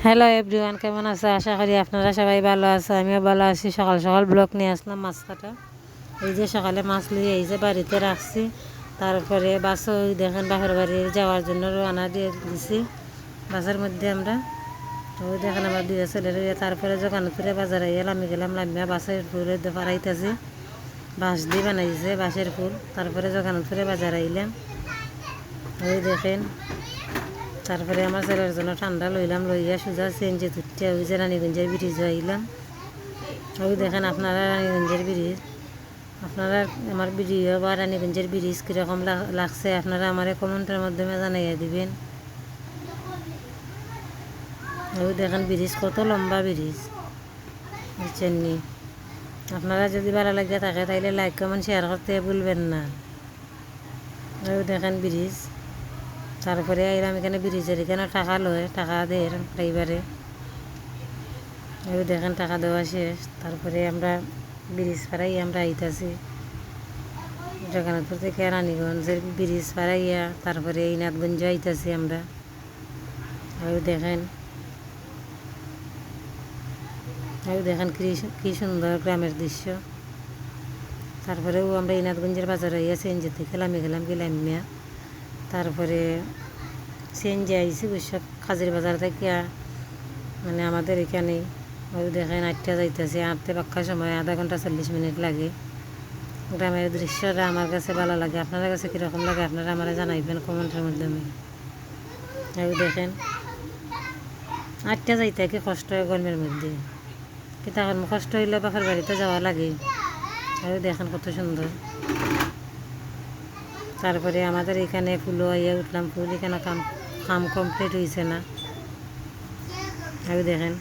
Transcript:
Hello everyone, কেমন আছে? আশা করি আপনারা সবাই ভালো আছে। আমিও ভালো আছি। সকাল সকাল ব্লগ নিয়ে আসলাম মাছ কাটা। এই যে সকালে মাছ নিয়ে এই যে বাড়িতে রাখছি, তারপরে বাসও দেখেন বাপের বাড়ি যাওয়ার জন্য রওনা দিয়ে দিছি। বাসের মধ্যে আমরা ওই দেখেন আমার দুই ছেলের, তারপরে জগানপুরে বাজারে আমি গেলাম লামিয়া বাসের ফুলের দোকান আইতাছি, বাঁশ দিয়ে বানাইছে বাঁশের ফুল। তারপরে জগানপুরে বাজার আইলাম, ওই দেখেন। তারপরে আমার ছেলের জন্য ঠান্ডা লইলাম, লইয়া সোজা সিএনজি তুলতে ওই যে রানীগঞ্জের ব্রিজ আইলাম। ওই দেখেন আপনারা রানীগঞ্জের ব্রিজ, আপনারা আমার ভিডিও বা রানীগঞ্জের ব্রিজ কীরকম লাগছে আপনারা আমার কমেন্টের মাধ্যমে জানাইয়া দিবেন। ওই দেখেন ব্রিজ, কত লম্বা ব্রিজ, বুঝছেন নি? আপনারা যদি ভালো লাগে থাকে তাইলে লাইক কমেন্ট শেয়ার করতে ভুলবেন না। ওই দেখেন ব্রিজ। তারপরে আইলাম এখানে ব্রিজের এখানে টাকা লয়, টাকা দেয় ড্রাইভারে। ওই দেখেন টাকা দেওয়া শেষ। তারপরে আমরা ব্রিজ পাড়াই আমরা আইতাছি জগন্নাথপুর থেকে রানীগঞ্জের ব্রিজ পাড়াইয়া, তারপরে এই নাথগঞ্জ আইতাছি আমরা। ওই দেখেন, ওই দেখেন কি সুন্দর গ্রামের দৃশ্য। তারপরেও আমরা এই নাথগঞ্জের বাজার আইয়া সিএনজি থেকে গেলাম গিলামিয়া। তারপরে সিএনজি আইসি ওইসব খাজির বাজার থেকে, মানে আমাদের এখানে। ওই দেখেন আটটা যাইতেছে, আটতে পাক্কা সময় আধা ঘন্টা 40 মিনিট লাগে। গ্রামের দৃশ্যটা আমার কাছে ভালো লাগে। আপনাদের কাছে কীরকম লাগে আপনারা আমার জানাইবেন কমেন্টের মাধ্যমে। ওই দেখেন আটটা যাইতে কি কষ্ট হয় গরমের মধ্যে, কিন্তু এখন কষ্ট হইলে বাপের বাড়িতে যাওয়া লাগে। ওই দেখেন কত সুন্দর। তারপরে আমাদের এখানে ফুলও আইয়া উঠলাম, ফুল এখানে কাম কমপ্লিট হয়েছে না। ওই দেখেন।